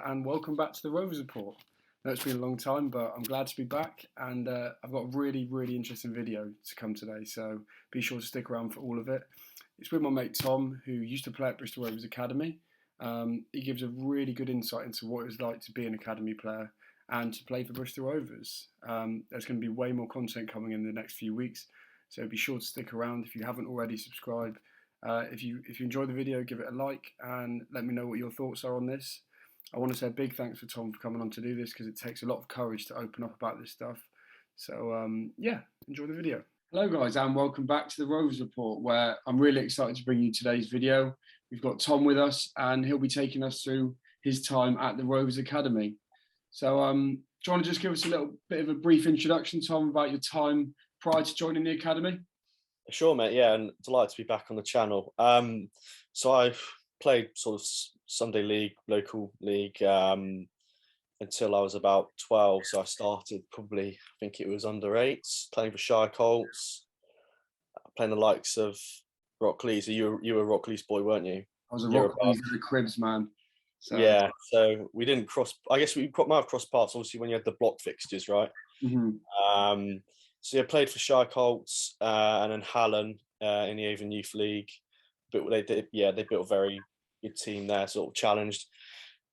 And welcome back to the Rovers Report. I know it's been a long time, but I'm glad to be back, and I've got a really interesting video to come today, so be sure to stick around for all of it. It's with my mate Tom, who used to play at Bristol Rovers Academy. He gives a really good insight into what it's like to be an academy player and to play for Bristol Rovers. There's going to be way more content coming in the next few weeks, so be sure to stick around. If you haven't already, subscribe. If you enjoy the video, give it a like and let me know what your thoughts are on this. I want to say a big thanks for Tom for coming on to do this, because it takes a lot of courage to open up about this stuff. So yeah, enjoy the video. Hello guys, and welcome back to the Rovers Report, where I'm really excited to bring you today's video. We've got Tom with us, and he'll be taking us through his time at the Rovers Academy. So do you want to just give us a little bit of a brief introduction, Tom, about your time prior to joining the academy? Sure, mate. Yeah, and delighted to be back on the channel. So I played sort of Sunday league, local league, until I was about 12. So I started probably, I think it was under 8s, playing for Shire Colts, playing the likes of Rockleys. You were a Rockleys boy, weren't you? I was a Rockleys and a Cribs man. So. Yeah, so we didn't cross. I guess we might have crossed paths, obviously, when you had the block fixtures, right? Mm-hmm. So I played for Shire Colts and then Hallen in the Avon Youth League. But they built a very good team there, sort of challenged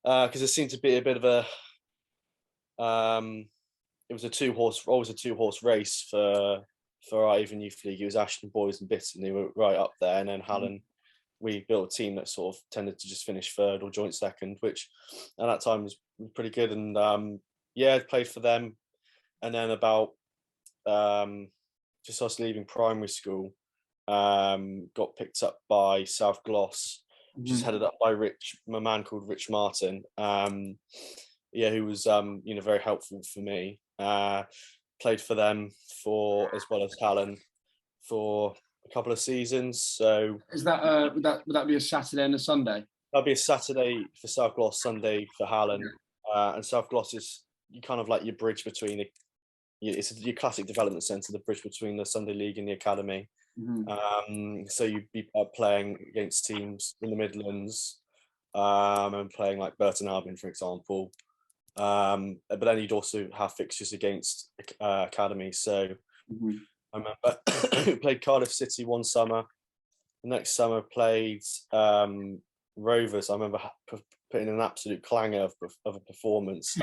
because there seemed to be a bit of a it was always a two-horse race for our Avon Youth League. It was Ashton Boys and Bitton, they were right up there, and then Hallen. We built a team that sort of tended to just finish third or joint second, which at that time was pretty good. And I played for them, and then about just us leaving primary school, got picked up by South Gloss, which is headed up by a man called Rich Martin, who was very helpful for me. Played for them as well as Hallen for a couple of seasons. So is that would that be a Saturday and a Sunday? That'd be a Saturday for South Gloss, Sunday for Hallen. And South Gloss is kind of like your bridge between it's your classic development centre, the bridge between the Sunday League and the academy. So you'd be playing against teams in the Midlands, and playing like Burton Albion, for example. But then you'd also have fixtures against academy. So I remember played Cardiff City one summer. The next summer played Rovers. I remember putting an absolute clanger of a performance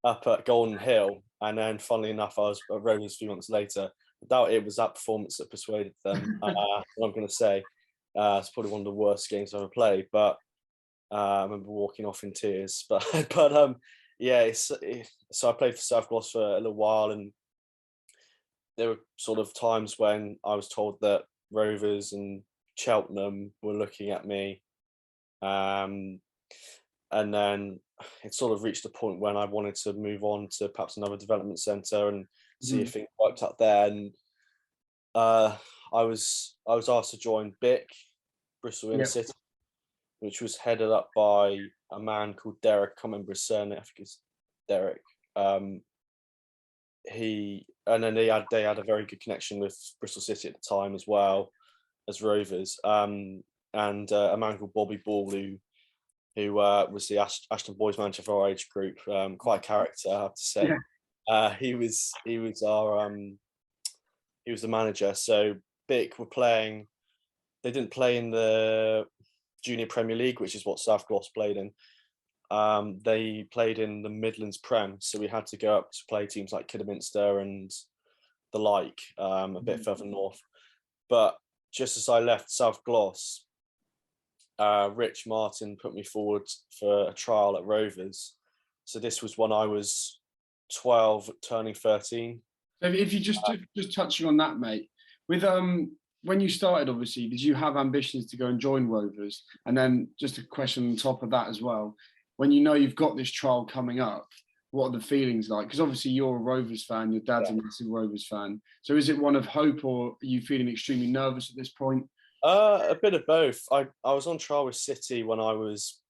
up at Golden Hill, and then funnily enough, I was at Rovers a few months later. I doubt it was that performance that persuaded them. I'm going to say it's probably one of the worst games I've ever played, but I remember walking off in tears. So I played for South Gloss for a little while, and there were sort of times when I was told that Rovers and Cheltenham were looking at me, and then it sort of reached a point when I wanted to move on to perhaps another development centre and see if things worked out there. And I was asked to join BIC, Bristol Inner City, which was headed up by a man called Derek. I can't remember his surname. I think it's Derek. They had a very good connection with Bristol City at the time as well as Rovers. And a man called Bobby Ball, who was the Ashton Boys manager for our age group. Quite a character, I have to say. He was the manager. So BIC were playing. They didn't play in the Junior Premier League, which is what South Gloss played in. They played in the Midlands Prem, so we had to go up to play teams like Kidderminster and the like, a bit further north. But just as I left South Gloss, Rich Martin put me forward for a trial at Rovers. So this was when I was 12, turning 13. So if you just touching on that, mate, with when you started, obviously, did you have ambitions to go and join Rovers? And then just a question on top of that as well, when you know you've got this trial coming up, what are the feelings like? Because obviously you're a Rovers fan, your dad's a massive Rovers fan. So is it one of hope, or are you feeling extremely nervous at this point? A bit of both. I was on trial with City when I was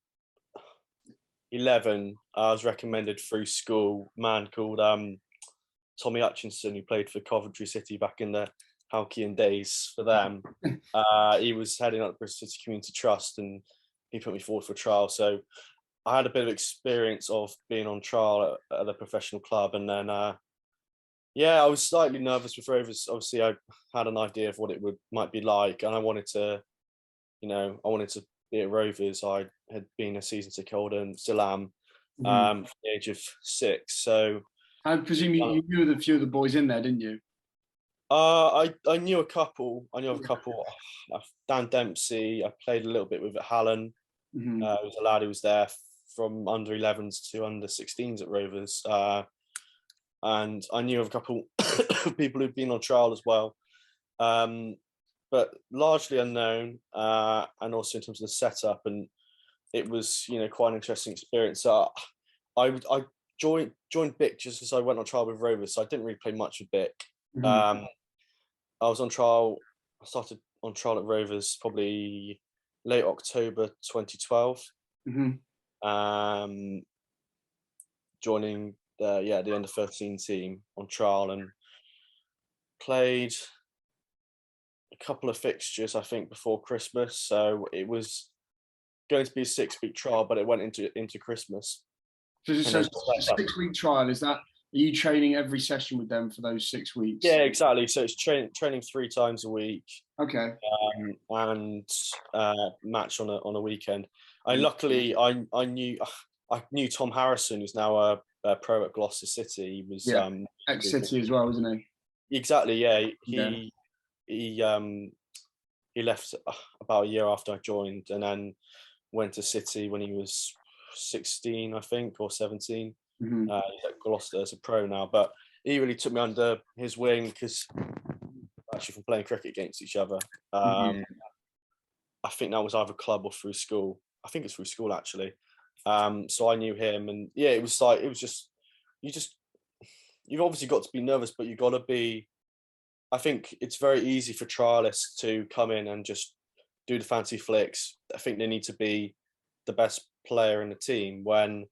11. I was recommended through school, a man called Tommy Hutchinson, who played for Coventry City back in the Halcyon days for them. He was heading up the Bristol City Community Trust, and he put me forward for a trial. So I had a bit of experience of being on trial at a professional club, and then yeah, I was slightly nervous with Rovers. Obviously, I had an idea of what it might be like, and I wanted to, I wanted to be at Rovers. I had been a season ticket holder and still am, from the age of 6. So I presume you knew a few of the boys in there, didn't you? I knew a couple. I knew of a couple. Dan Dempsey. I played a little bit with at Hallen. Mm-hmm. It was a lad who was there from under 11s to under 16s at Rovers. And I knew of a couple of people who'd been on trial as well. But largely unknown, and also in terms of the setup. And it was, quite an interesting experience. So I joined Bick just as I went on trial with Rovers, so I didn't really play much with Bick. Mm-hmm. I was on trial. I started on trial at Rovers probably late October 2012. Mm-hmm. Joining the under 13 team on trial, and played a couple of fixtures I think before Christmas. So it was going to be a 6-week trial, but it went into Christmas. So, And so then- a 6-week trial, is that, are you training every session with them for those 6 weeks? Yeah, exactly. So it's training 3 times a week, Okay. and match on a weekend. And luckily, I knew Tom Harrison, who's now a pro at Gloucester City. He was ex-City as well, isn't he? Exactly. Yeah, Yeah. he left about a year after I joined, and then went to City when he was 16, I think, or 17. Mm-hmm. He's at Gloucester as a pro now, but he really took me under his wing because actually from playing cricket against each other. I think that was either club or through school. I think it's through school actually. So I knew him, and yeah, it was just you've obviously got to be nervous, but you've got to be. I think it's very easy for trialists to come in and just do the fancy flicks. I think they need to be the best player in the team when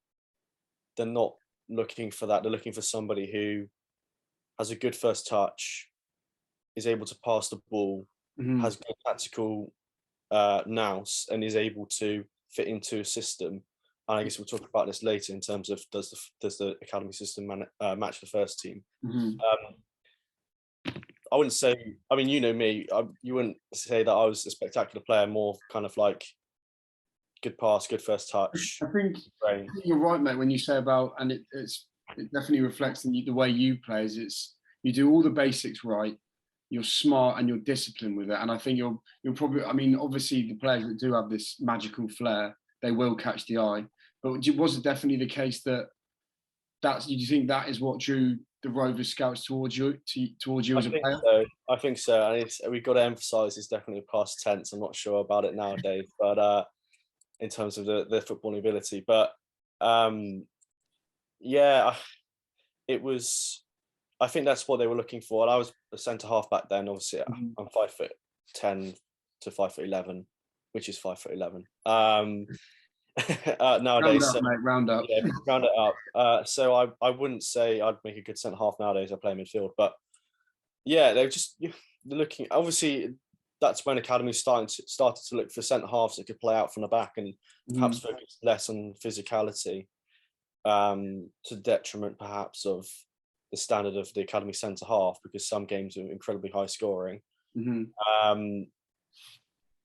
they're not looking for that. They're looking for somebody who has a good first touch, is able to pass the ball, has good tactical nous, and is able to fit into a system. And I guess we'll talk about this later in terms of does the academy system match the first team. I wouldn't say. I mean, you know me. You wouldn't say that I was a spectacular player. More kind of like good pass, good first touch. I think you're right, mate, when you say about, and it definitely reflects in the way you play. Is you do all the basics right, you're smart and you're disciplined with it. And I think you're probably. I mean, obviously the players that do have this magical flair, they will catch the eye. But was it definitely the case that do you think that is what drew the Rovers scouts towards you as a player? So. I think so. And we've got to emphasise it's definitely past tense. I'm not sure about it nowadays, but in terms of the footballing ability. But yeah, it was. I think that's what they were looking for. And I was a centre half back then. Obviously, I'm 5'10" to 5'11", which is 5'11". Nowadays, round up. Yeah, round it up. So I wouldn't say I'd make a good centre half nowadays. I play midfield, but yeah, they're looking. Obviously, that's when academies started to look for centre halves that could play out from the back and perhaps focus less on physicality, to the detriment perhaps of the standard of the academy centre half, because some games are incredibly high scoring.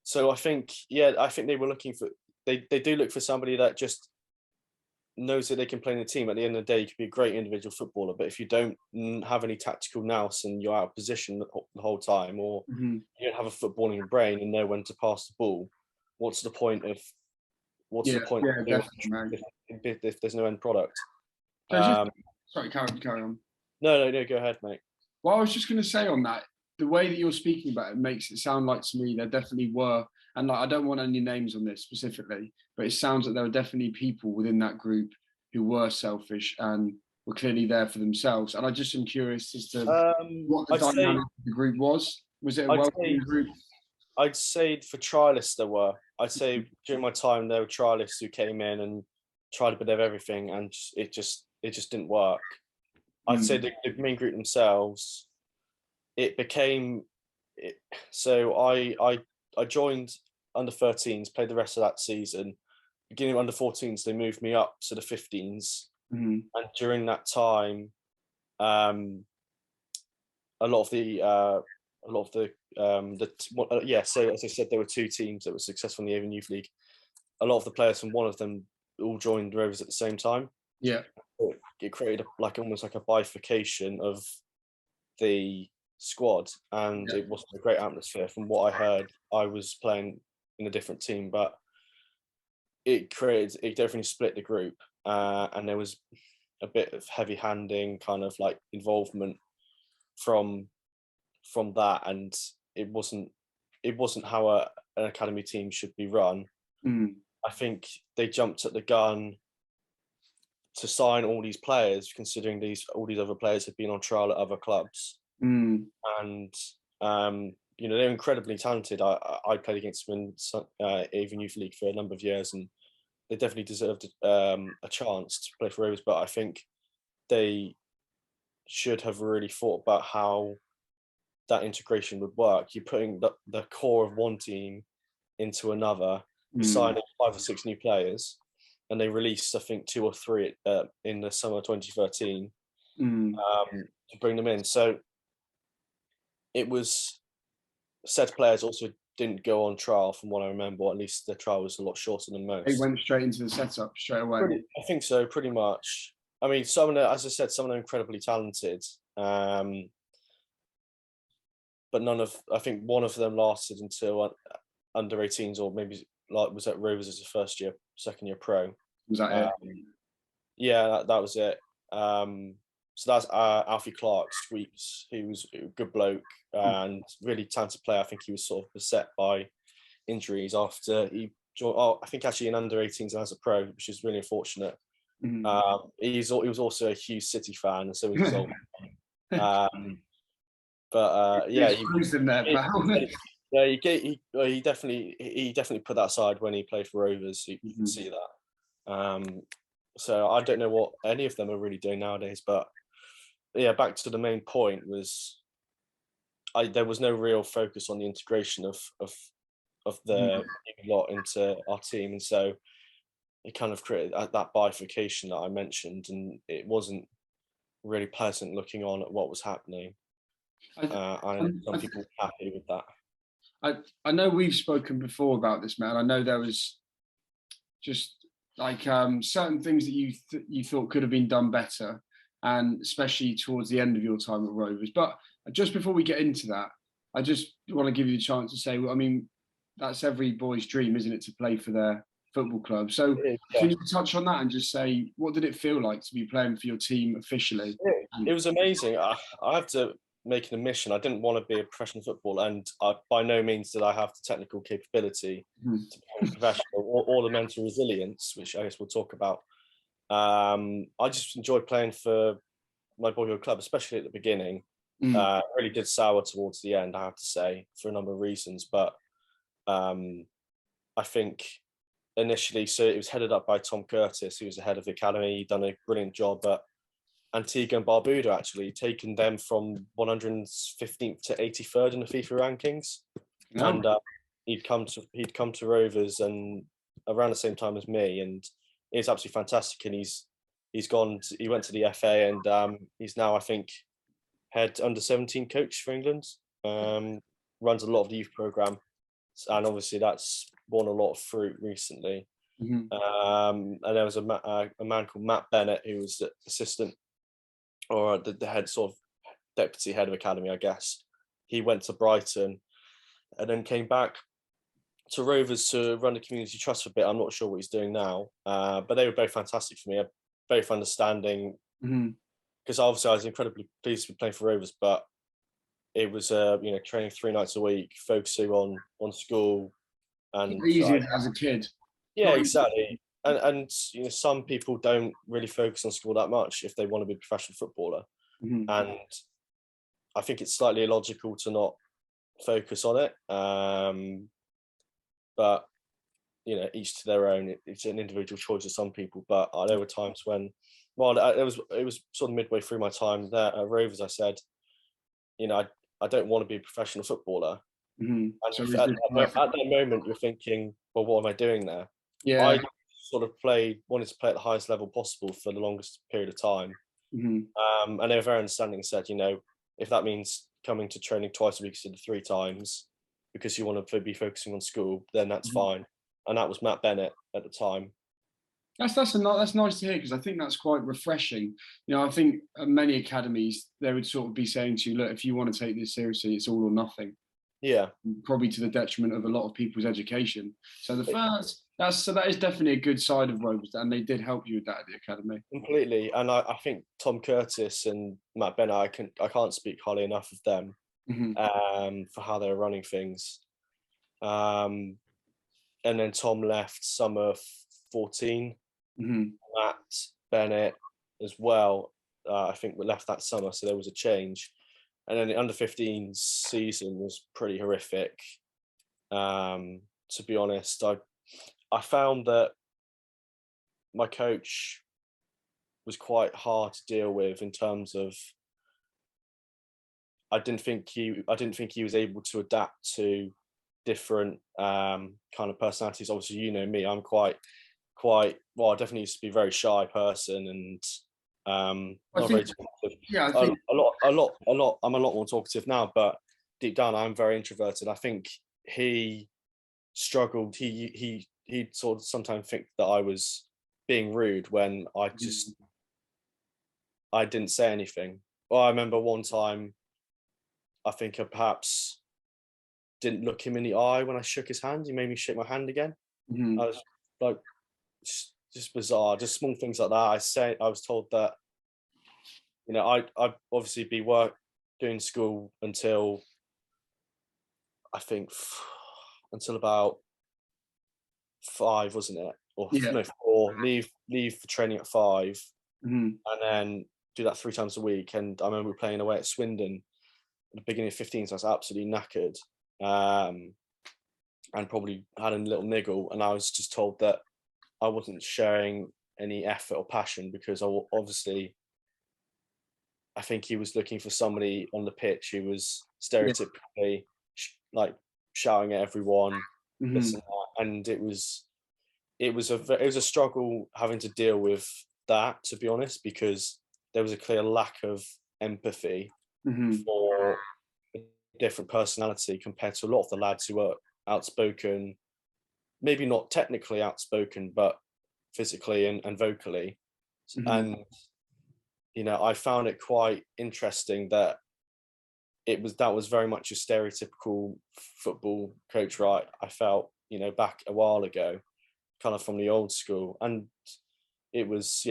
So I think they were looking for. They do look for somebody that just knows that they can play in the team. At the end of the day, you can be a great individual footballer, but if you don't have any tactical nous and you're out of position the whole time, or you don't have a footballing brain and know when to pass the ball, what's the point of if there's no end product? Sorry, carry on. No, go ahead, mate. Well, I was just going to say on that, the way that you're speaking about it makes it sound like to me there definitely were, and like I don't want any names on this specifically, but it sounds like there were definitely people within that group who were selfish and were clearly there for themselves. And I just am curious as to what the dynamic of the group was. Was it a welcoming group? I'd say for trialists there were. I'd say during my time there were trialists who came in and tried a bit of everything, and it just didn't work. I'd say the main group themselves. It became so I joined under 13s, played the rest of that season, beginning of under 14s, they moved me up to the 15s, Mm-hmm. and during that time, a lot of the so as I said, there were two teams that were successful in the Avon Youth League. A lot of the players from one of them all joined the Rovers at the same time. Yeah. It created almost like a bifurcation of the squad, and it wasn't a great atmosphere. From what I heard, I was playing in a different team, but it definitely split the group, and there was a bit of heavy-handing kind of like involvement from that, and it wasn't how an academy team should be run. I think they jumped at the gun to sign all these players, considering all these other players had been on trial at other clubs, and they're incredibly talented. I played against them in Avon Youth League for a number of years, and they definitely deserved a chance to play for Rovers. But I think they should have really thought about how that integration would work. You're putting the core of one team into another, you're signing 5 or 6 new players, and they released, I think, 2 or 3 in the summer 2013 to bring them in. So it was, said players also didn't go on trial, from what I remember, or at least the trial was a lot shorter than most. They went straight into the setup straight away. I think so, pretty much. I mean, some of them, as I said, some of them are incredibly talented, but I think one of them lasted until under 18s, or maybe was at Rovers as a second year pro. Was that it? Yeah, that was it. So that's Alfie Clark, Sweeps, who was a good bloke and really talented player. I think he was sort of beset by injuries after he joined, I think actually in under 18s and as a pro, which is really unfortunate. He was also a huge City fan, and so was his old man. But yeah, he definitely put that aside when he played for Rovers. You can see that. So I don't know what any of them are really doing nowadays, but yeah, back to the main point was there was no real focus on the integration of the lot into our team, and so it kind of created that bifurcation that I mentioned, and it wasn't really pleasant looking on at what was happening. And some people were happy with that. I know we've spoken before about this, man. I know there was just like certain things that you thought could have been done better, and especially towards the end of your time at Rovers. But just before we get into that, I just want to give you the chance to say, well, I mean, that's every boy's dream, isn't it, to play for their football club? So can you touch on that and just say, what did it feel like to be playing for your team officially? It was amazing. I have to make an admission. I didn't want to be a professional footballer, and by no means did I have the technical capability to become professional or the mental resilience, which I guess we'll talk about. I just enjoyed playing for my boyhood club, especially at the beginning. Really did sour towards the end, I have to say, for a number of reasons. But I think initially, so it was headed up by Tom Curtis, who was the head of the academy. He'd done a brilliant job at Antigua and Barbuda, actually, taking them from 115th to 83rd in the FIFA rankings. And he'd come to Rovers and around the same time as me, and it's absolutely fantastic. And he went to the FA, and he's now, I think, head under 17 coach for England. Runs a lot of the youth program, and obviously that's borne a lot of fruit recently. And there was a man called Matt Bennett, who was the assistant, or the head, sort of deputy head of academy, I guess. He went to Brighton and then came back to Rovers to run the community trust for a bit. I'm not sure what he's doing now, but they were both fantastic for me, both understanding, because obviously I was incredibly pleased with playing for Rovers, but it was training 3 nights a week, focusing on school. And easier as a kid. Yeah, exactly. And some people don't really focus on school that much if they want to be a professional footballer. And I think it's slightly illogical to not focus on it. But each to their own. It's an individual choice of some people. But there were times when, it was sort of midway through my time there at Rovers, I said, I don't want to be a professional footballer. And so at that moment, you're thinking, well, what am I doing there? Yeah. sort of wanted to play at the highest level possible for the longest period of time. Mm-hmm. And they were very understanding and said, you know, if that means coming to training twice a week instead of 3 times because you want to be focusing on school, then that's Mm-hmm. fine. And that was Matt Bennett at the time. That's nice to hear, because I think that's quite refreshing. You know, I think at many academies they would sort of be saying to you, look, if you want to take this seriously, it's all or nothing. Yeah, Probably to the detriment of a lot of people's education. So that is definitely a good side of Rovers, and they did help you with that at the academy. completely. And I think Tom Curtis and Matt Bennett, I can't speak highly enough of them for how they're running things. And then Tom left summer 14. Mm-hmm. Matt Bennett as well. I think we left that summer, so there was a change. And then the under-15s season was pretty horrific. To be honest, I found that my coach was quite hard to deal with in terms of I didn't think he was able to adapt to different kind of personalities. Obviously, you know me, I'm quite well. I definitely used to be a very shy person and not very talkative. Yeah, I think A lot. I'm a lot more talkative now, but deep down, I'm very introverted. I think he struggled. He sort of sometimes think that I was being rude when I didn't say anything. Well, I remember one time, I think I perhaps didn't look him in the eye when I shook his hand. He made me shake my hand again. Mhm. I was like, just bizarre, just small things like that. I was told that, you know, I'd obviously be doing school until I think until about 5, wasn't it? Or Yeah. no, 4. Leave for training at 5, Mhm. and then do that 3 times a week. And I remember playing away at Swindon at the beginning of 15, so I was absolutely knackered, and probably had a little niggle. And I was just told that I wasn't showing any effort or passion because obviously I think he was looking for somebody on the pitch who was Yeah. stereotypically like shouting at everyone, this Mhm. and that. And it was a struggle having to deal with that, to be honest, because there was a clear lack of empathy Mhm. for a different personality compared to a lot of the lads who were outspoken, maybe not technically outspoken, but physically and vocally. Mhm. And you know, I found it quite interesting that that was very much a stereotypical football coach, right? I felt, you know, back a while ago, kind of from the old school, and it was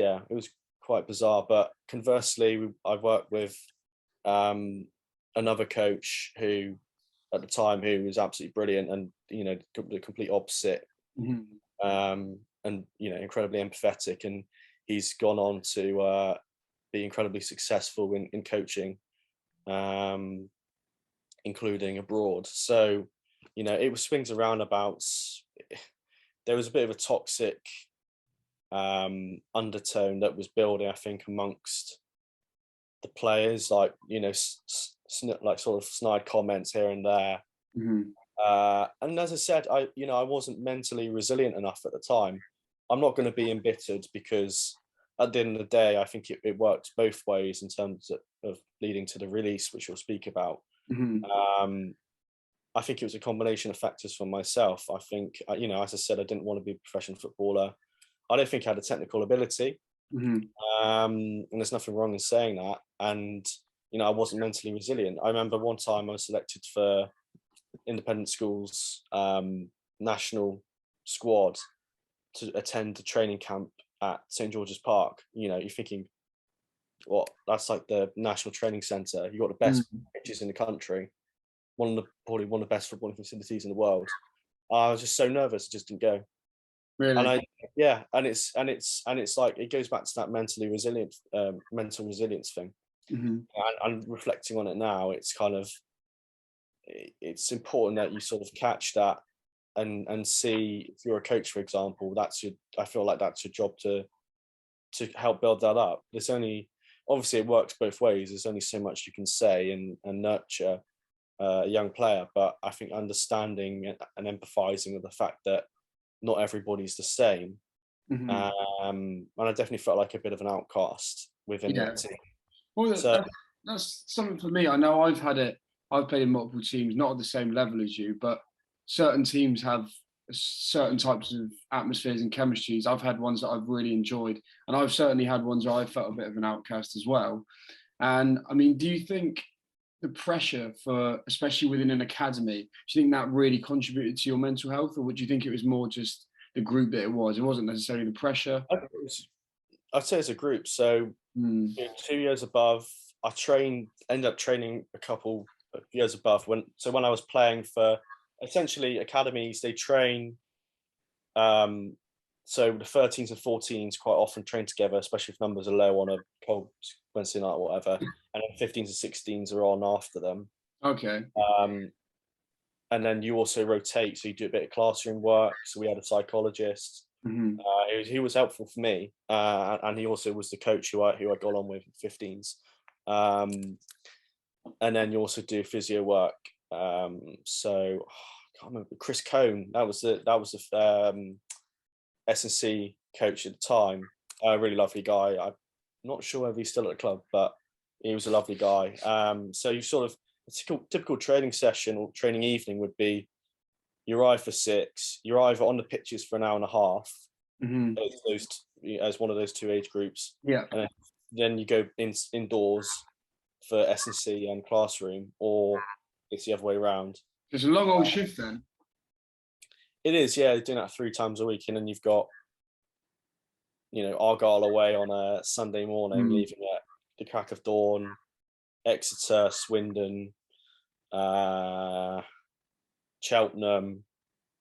quite bizarre. But conversely, I worked with another coach who at the time who was absolutely brilliant, and you know, the complete opposite, Mhm. and you know, incredibly empathetic, and he's gone on to be incredibly successful in coaching, um, including abroad. So, you know, it was swings and roundabouts. There was a bit of a toxic undertone that was building, I think, amongst the players, like, you know, like sort of snide comments here and there. Mhm. And as I said, I wasn't mentally resilient enough at the time. I'm not going to be embittered because at the end of the day, I think it worked both ways in terms of leading to the release, which we'll speak about. Mhm. Um, I think it was a combination of factors for myself. I think, you know, as I said, I didn't want to be a professional footballer. I don't think I had the technical ability, Mhm. and there's nothing wrong in saying that. And you know, I wasn't mentally resilient. I remember one time I was selected for independent schools national squad to attend a training camp at St George's Park. You know, you're thinking, what? That's like the national training centre. You got the best Mhm. pitches in the country, probably one of the best footballing facilities in the world. I was just so nervous, I just didn't go. And Really? it's like it goes back to that mental resilience thing. Mhm. And reflecting on it now, it's kind of it's important that you sort of catch that and see, if you're a coach, for example, I feel like that's your job to help build that up. There's only obviously it works both ways. There's only so much you can say and nurture a young player, but I think understanding and empathizing with the fact that not everybody's the same, And I definitely felt like a bit of an outcast within Yeah. that team. Well, So that's something for me. I know I've had it. I've played in multiple teams, not at the same level as you, but certain teams have certain types of atmospheres and chemistries. I've had ones that I've really enjoyed, and I've certainly had ones where I felt a bit of an outcast as well. And I mean, do you think the pressure for, especially within an academy, do you think that really contributed to your mental health, or would you think it was more just the group that it was? It wasn't necessarily the pressure. I'd say it's a group. So Mm. 2 years above, ended up training a couple of years above. When I was playing for essentially academies, they train. So the 13s and 14s quite often train together, especially if numbers are low on a cold Wednesday night or whatever, and then 15s and 16s are on after them. Okay. Um, and then you also rotate, so you do a bit of classroom work. So we had a psychologist. Hmm. He was helpful for me, and he also was the coach who I got on with 15s. And then you also do physio work. So I can't remember Chris Cohn. That was the S&C coach at the time. A really lovely guy. I'm not sure whether he's still at the club, but he was a lovely guy. So you sort of a typical training session or training evening would be you arrive for 6, you're either on the pitches for an hour and a half, Hmm. as one of those two age groups, Yeah. and then you go indoors for S&C and classroom, or it's the other way around. It's a long old shift then. It is, yeah, doing that 3 times a week, and then you've got Argyle away on a Sunday morning, Mm. leaving at the crack of dawn, Exeter, Swindon, uh, Cheltenham,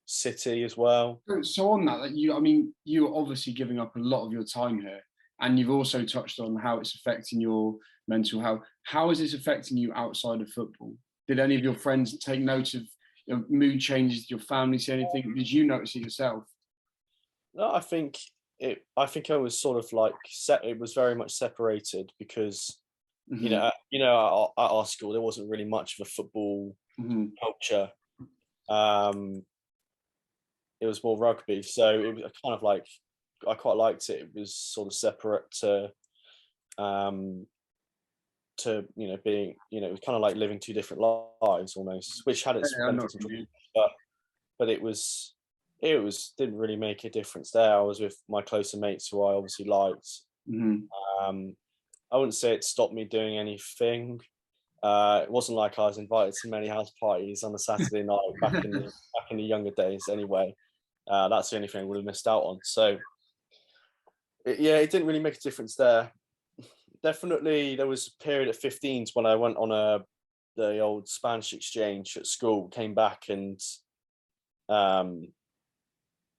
City as well. So on that, I mean, you're obviously giving up a lot of your time here, and you've also touched on how it's affecting your mental health. How is this affecting you outside of football? Did any of your friends take note of mood changes? Did your family say anything? Did you notice it yourself? No, I think I was sort of like it was very much separated because Hmm. at our school there wasn't really much of a football Hmm. culture. It was more rugby, so it was kind of like I quite liked it. It was sort of separate um, being it was kind of like living 2 different lives almost, which had its Yeah, I know what benefits and you mean. drawbacks, but it was didn't really make a difference there. I was with my closer mates who I obviously liked. Hmm. Um, I wouldn't say it stopped me doing anything. It wasn't like I was invited to many house parties on a Saturday night back in the younger days. Anyway, that's the only thing I would have missed out on. So it didn't really make a difference there. Definitely, there was a period at 15s when I went on the old Spanish exchange at school, came back and um,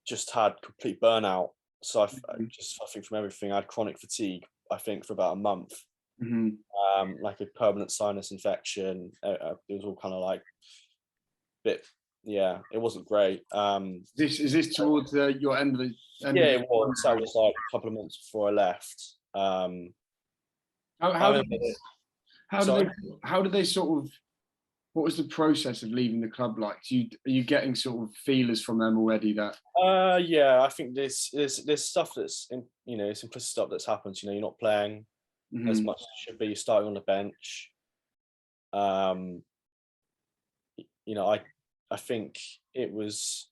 just had complete burnout. So I think from everything, I had chronic fatigue. I think for about a month, Hmm. like a permanent sinus infection. It was all kind of like bit, yeah, it wasn't great. Is this towards your end of the end Yeah, of the it was. That time? was like a couple of months before I left. How, I how did remember it. how did Sorry. they how did they sort of, what was the process of leaving the club like? Are you getting sort of feelers from them already that? Yeah, I think there's stuff that's it's implicit stuff that's happened. You're not playing as Hmm. much as you should be. You're starting on the bench. Um, I think it was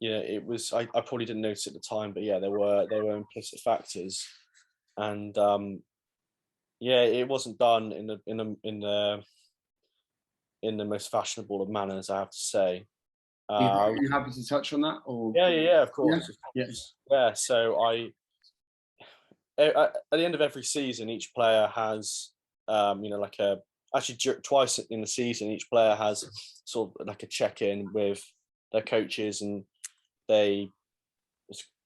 I probably didn't notice at the time, but yeah, there were implicit factors, and yeah, it wasn't done in the most fashionable of manners, I have to say. Are Uh, you happy to touch on that, or? yeah, of Yeah, course, of yeah. course. Yeah, so at the end of every season, each player has, like actually twice in the season, each player has sort of like a check-in with their coaches, and they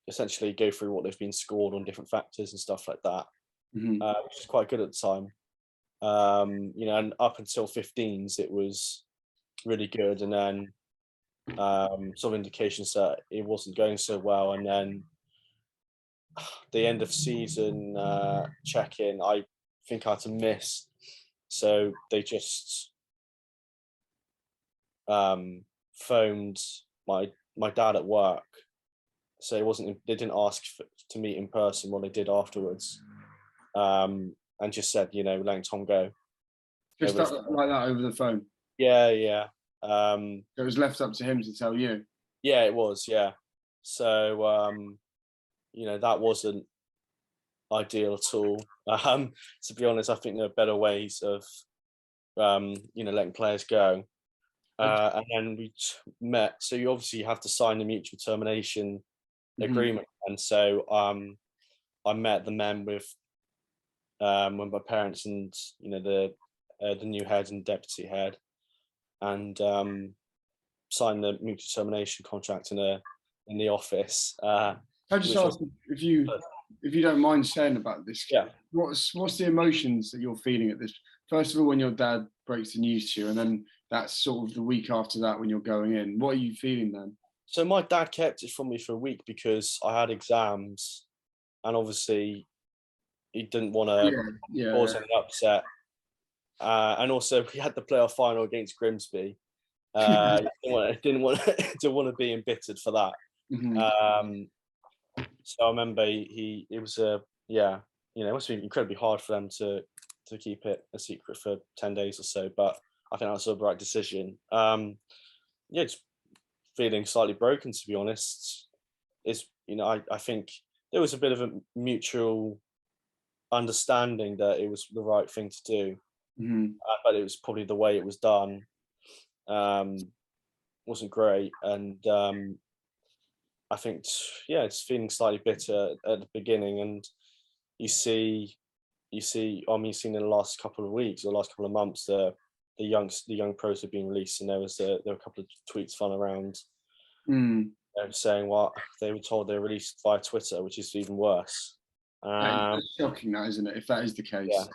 essentially go through what they've been scored on different factors and stuff like that, Hmm. which is quite good at the time. And up until 15s, it was really good, and then some indications that it wasn't going so well, and then the end of season check-in, I think I had to miss, so they just phoned my dad at work so it wasn't. They didn't ask to meet in person. What they did afterwards, and just said, letting Tom go. Just like that over the phone. Yeah, yeah. So it was left up to him to tell you. Yeah, it was. Yeah. So that wasn't ideal at all. To be honest, I think there are better ways of letting players go. And then we met. So you obviously have to sign a mutual termination agreement, and so I met the men with my parents and the new head and deputy head, and signed the mutual termination contract in the office. I just ask if you don't mind saying about this. Yeah. What's the emotions that you're feeling at this? First of all, when your dad breaks the news to you, and then that's sort of the week after that when you're going in. What are you feeling then? So my dad kept it from me for a week because I had exams, and obviously he didn't want to cause any upset. And also we had the playoff final against Grimsby. Didn't want to be embittered for that. So I remember it was it must be incredibly hard for them to keep it a secret for 10 days or so, but I think that was the right decision. Just feeling slightly broken, to be honest. I think there was a bit of a mutual understanding that it was the right thing to do, but it was probably the way it was done wasn't great, and I think it's feeling slightly bitter at the beginning, and you've seen in the last couple of weeks or last couple of months the young pros have been released, and there were a couple of tweets flying around saying what they were told they were released via Twitter, which is even worse. It's shocking, that, isn't it? If that is the case, yeah.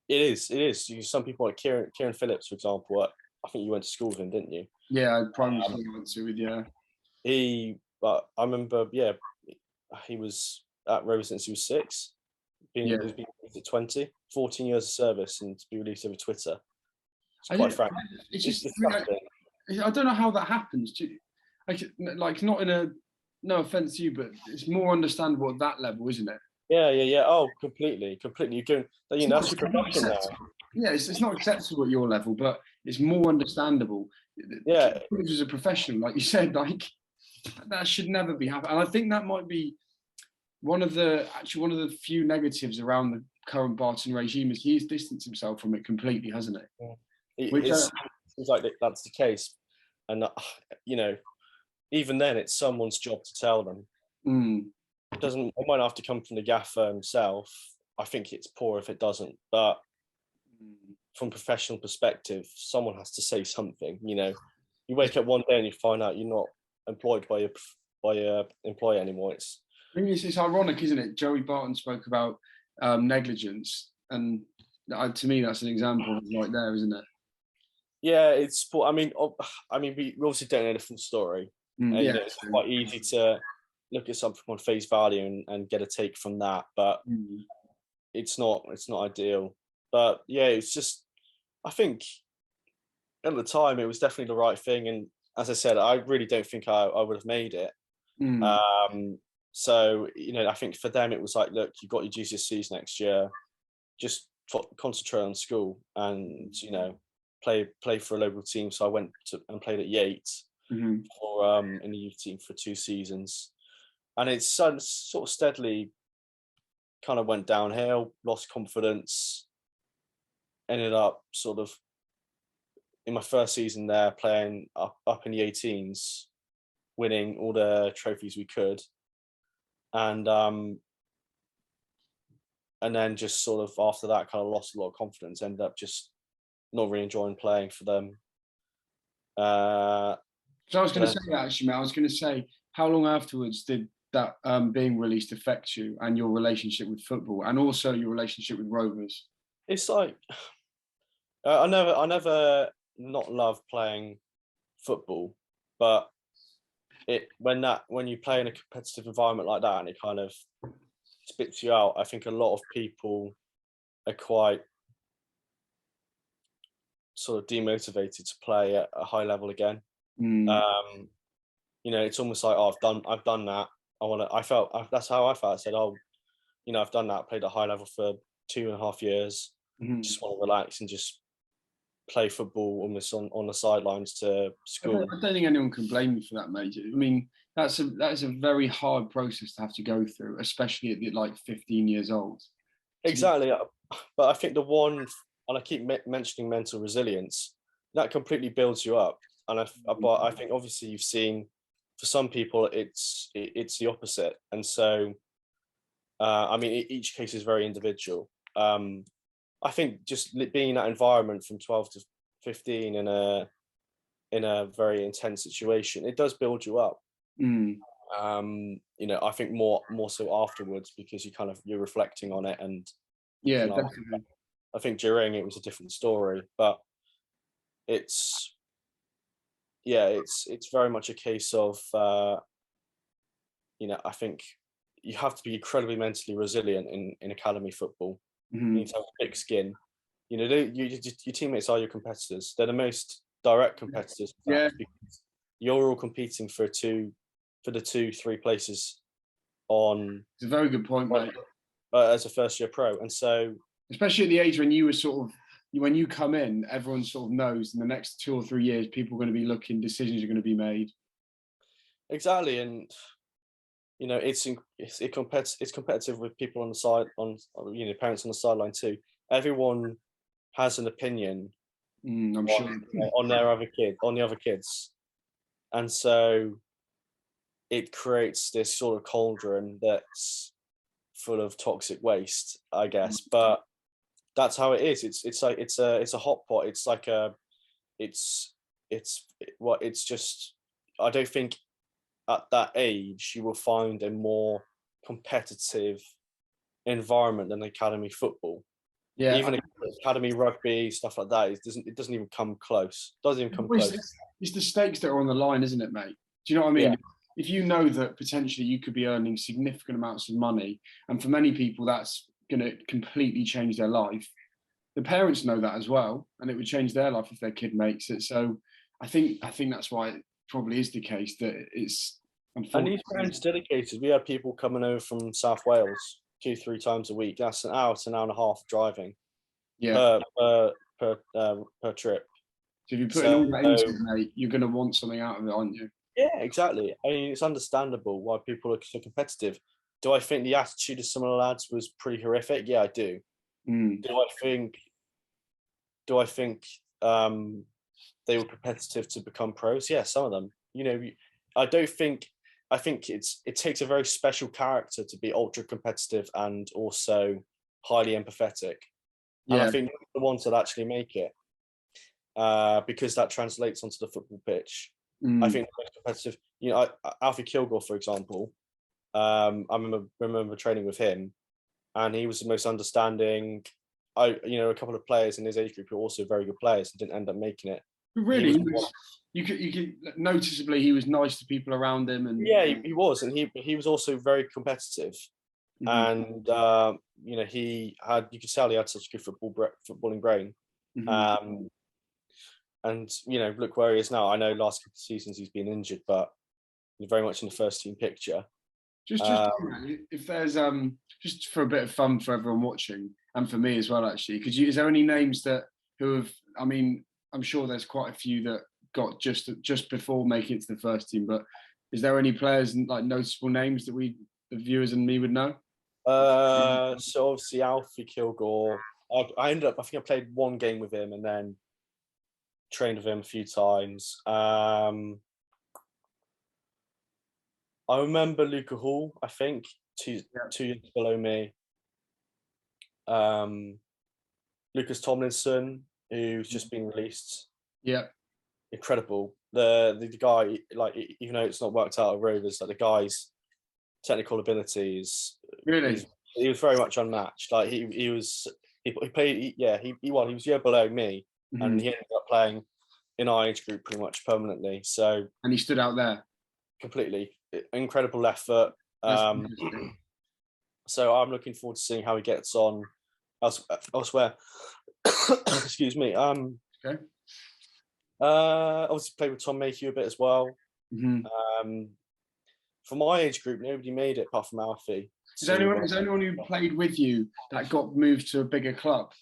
It is. Some people like Kieran Phillips, for example. I think you went to school with him, didn't you? Yeah, primary school I went to with, yeah. I remember, he was at Rovers since he was 6. He's been released at 20, 14 years of service, and to be released over Twitter. It's quite frank. It's just, I don't know how that happens. Like not in a, no offense to you, but it's more understandable at that level, isn't it? Yeah. Oh, completely. You're doing, that's your profession now. Yeah, it's not acceptable at your level, but it's more understandable. Yeah. As a professional, like you said, like that should never be happening. And I think that might be one of the few negatives around the current Barton regime is he's distanced himself from it completely, hasn't it? It seems like that's the case, and even then, it's someone's job to tell them. It might have to come from the gaffer himself. I think it's poor if it doesn't, but from a professional perspective, someone has to say something. You wake up one day and you find out you're not employed by your employer anymore. It's ironic, isn't it? Joey Barton spoke about negligence, and to me, that's an example right there, isn't it? Yeah, it's. I mean, we obviously don't know the full story. It's quite easy to look at something on face value and get a take from that, but it's not ideal. But yeah, it's just, I think at the time it was definitely the right thing, and as I said, I really don't think I would have made it. So I think for them it was like, look, you got your GCSEs next year, just concentrate on school and play for a local team. So I went and played at Yates for in the youth team for 2 seasons, and it's sort of steadily kind of went downhill, lost confidence, ended up sort of in my first season there playing up in the 18s, winning all the trophies we could, and then just sort of after that kind of lost a lot of confidence, ended up just not really enjoying playing for them. So I was going to say that, actually, mate. I was going to say, how long afterwards did that being released affect you and your relationship with football, and also your relationship with Rovers? It's like I never not loved playing football, but when you play in a competitive environment like that and it kind of spits you out, I think a lot of people are quite sort of demotivated to play at a high level again. it's almost like, oh, I've done that. That's how I felt. I said, oh, I've done that. Played at a high level for 2.5 years. Mhm. Just want to relax and just play football almost on the sidelines to school. I don't think anyone can blame you for that, mate. I mean, that's a very hard process to have to go through, especially at like 15 years old. Exactly, but I think the one, and I keep mentioning mental resilience, that completely builds you up. And but I think obviously you've seen, for some people it's the opposite, and so I mean each case is very individual. I think just being in that environment from 12 to 15 in a very intense situation, it does build you up. Mm. I think more so afterwards, because you're reflecting on it and Yeah, looking like, definitely. I think during it was a different story, but it's it's very much a case of I think you have to be incredibly mentally resilient in academy football. You need Mhm. to have thick skin. Your teammates are your competitors. They're the most direct competitors, in Yeah, fact, because you're all competing for the 2-3 places on, it's a very good point, on mate. as a first year pro, and so Especially at the age when you were when you come in, everyone sort of knows in the next 2 or 3 years, people are going to be looking, decisions are going to be made. exactly, and it's competitive with people on the side, parents on the sideline too. Everyone has an opinion I'm on sure. on the other kids, and so it creates this sort of cauldron that's full of toxic waste, I guess. But that's how it is. It's a hot pot. It's like a it's it's just, I don't think at that age you will find a more competitive environment than academy football. Yeah, Even academy rugby, stuff like that, it doesn't even come close. Doesn't even come well, close. it's the stakes that are on the line, isn't it, mate? Do you know what I Yeah, mean? If you know that potentially you could be earning significant amounts of money, and for many people that's going to completely change their life, the parents know that as well, and it would change their life if their kid makes it. So I think that's why it probably is the case that it's and these unfortunately. parents dedicated. We had people coming over from South Wales 2-3 times a week. That's an hour to an hour and a half driving Yeah. per trip. So if you're putting So all that into it, mate, you're going to want something out of it, aren't you? yeah, exactly. I mean, it's understandable why people are so competitive. Do I think the attitude of some of the lads was pretty horrific? Yeah, I do. Mm. Do I think do I think they were competitive to become pros? Yeah, some of them. I don't think I think it takes a very special character to be ultra competitive and also highly empathetic. And I Yeah. think the ones that actually make it, because that translates onto the football pitch. I Mm. think the most competitive, Alfie Kilgore, for example, I remember training with him, and he was the most understanding. A couple of players in his age group who were also very good players and didn't end up making it. But He really, was the one. you could noticeably he was nice to people around him, and Yeah, he was, and he was also very competitive, Mhm. and you could tell he had such good footballing brain. Mhm. Um, and look where he is now. I know last couple of seasons he's been injured, but he's very much in the first team picture. Just Uh, if there's just for a bit of fun for everyone watching and for me as well, actually, is there any names that who have? I mean, I'm sure there's quite a few that got just before making it to the first team, but is there any players like noticeable names that the viewers and me would know? so obviously Alfie Kilgore. I ended up. I think I played one game with him and then trained with him a few times. I remember Luca Hall. I think two Yeah. 2 years below me. Um, Lucas Tomlinson, who's just been released. Yeah. Incredible. The guy, like, even though it's not worked out at Rovers, like the guy's technical ability Really. is he was very much unmatched. Like he played he won. He was a year below me, and Mhm. he ended up playing in our age group pretty much permanently. So And he stood out there. completely incredible effort. That's Um, interesting. so I'm looking forward to seeing how he gets on elsewhere. Excuse me. Okay. Obviously played with Tom Mayhew a bit as well. Mm-hmm. For my age group, nobody made it apart from Alfie. Is anyone who played with you that got moved to a bigger club?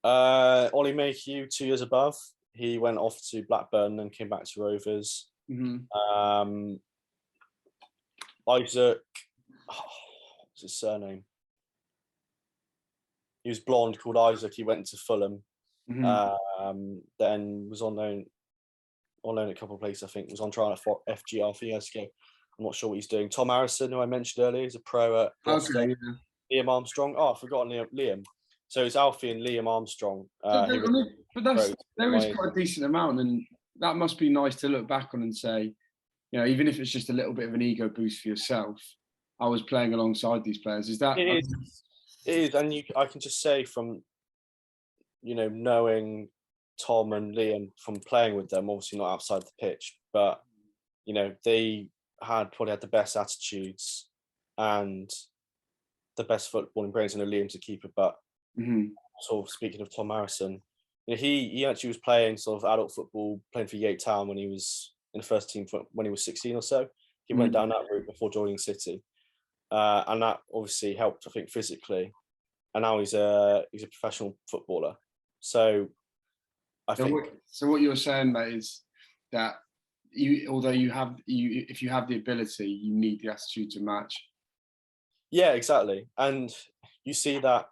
Ollie Mayhew, 2 years above. He went off to Blackburn and came back to Rovers. Mm-hmm. Isaac, what's his surname? He was blonde, called Isaac. He went to Fulham. Mm-hmm. Then was on loan a couple of places. I think was on trial for FGR a few years ago. I'm not sure what he's doing. Tom Harrison, who I mentioned earlier, is a pro at Gloucester. Okay, yeah. Liam Armstrong. Oh, I've forgotten Liam. So it's Alfie and Liam Armstrong. But there is quite a decent amount, and that must be nice to look back on and say, you know, even if it's just a little bit of an ego boost for yourself, I was playing alongside these players. Is that? It is, and I can just say from, you know, knowing Tom and Liam from playing with them, obviously not outside the pitch, but you know, they probably had the best attitudes and the best footballing brains. I know Liam's a keeper, but sort of speaking of Tom Harrison, you know, he actually was playing sort of adult football, playing for Yate Town when he was in the first team when he was 16 or so. He went down that route before joining City, and that obviously helped, I think, physically. And now he's a professional footballer. So I think. So what you're saying, mate, is that if you have the ability, you need the attitude to match. Yeah, exactly, and you see that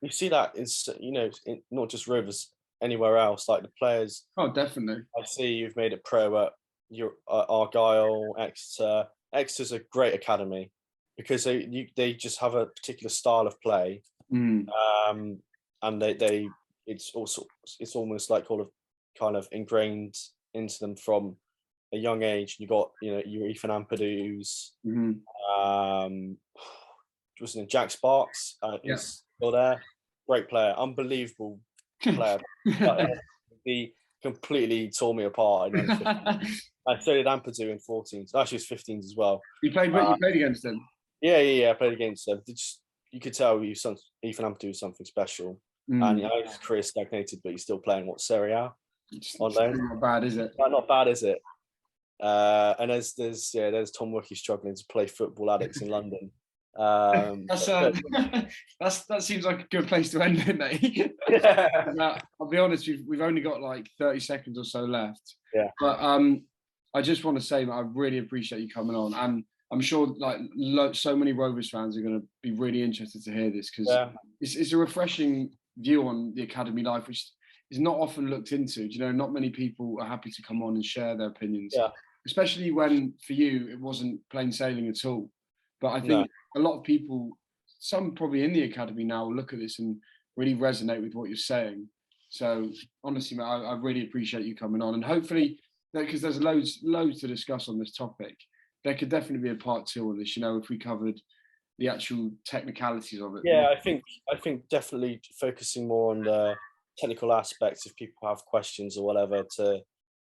in, you know, in not just Rovers, anywhere else, like the players. Oh, definitely. I see you've made it pro at Argyle, Exeter. Exeter's a great academy because they just have a particular style of play, and it's almost like kind of ingrained into them from a young age. You got, you know, your Ethan Ampadu's, wasn't it Jack Sparks? Is still there. Great player, unbelievable player. He completely tore me apart. I so did Ampadu in 14s. Actually, it was 15s as well. You played against them? Yeah. I played against them. You could tell Ethan Ampadu was something special. And you know, his career stagnated, but he's still playing Serie A on loan. Not bad, is it? Not bad, is it? And there's Tom Wookey struggling to play Football Addicts in London. That seems like a good place to end it, mate. I'll be honest, we've only got like 30 seconds or so left. Yeah. But I just want to say that I really appreciate you coming on, and I'm sure like so many Rovers fans are going to be really interested to hear this because it's a refreshing view on the academy life, which is not often looked into. You know, not many people are happy to come on and share their opinions, especially when for you it wasn't plain sailing at all. But I think a lot of people, some probably in the academy now, will look at this and really resonate with what you're saying. So honestly, mate, I really appreciate you coming on, and hopefully, because there's loads to discuss on this topic, there could definitely be a part 2 on this. You know, if we covered the actual technicalities of it. Yeah, I think definitely focusing more on the technical aspects. If people have questions or whatever,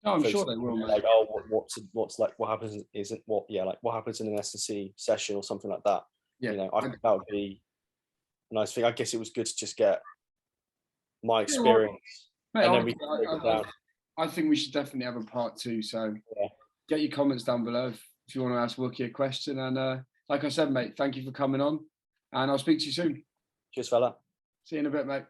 I'm sure they will. Like, what happens what happens in an S&C session or something like that. Yeah, you know, I think that would be a nice thing. I guess it was good to just get my experience, and then we can break it down. I think we should definitely have a part 2. So get your comments down below if you want to ask Wookey a question. And like I said, mate, thank you for coming on, and I'll speak to you soon. Cheers, fella. See you in a bit, mate.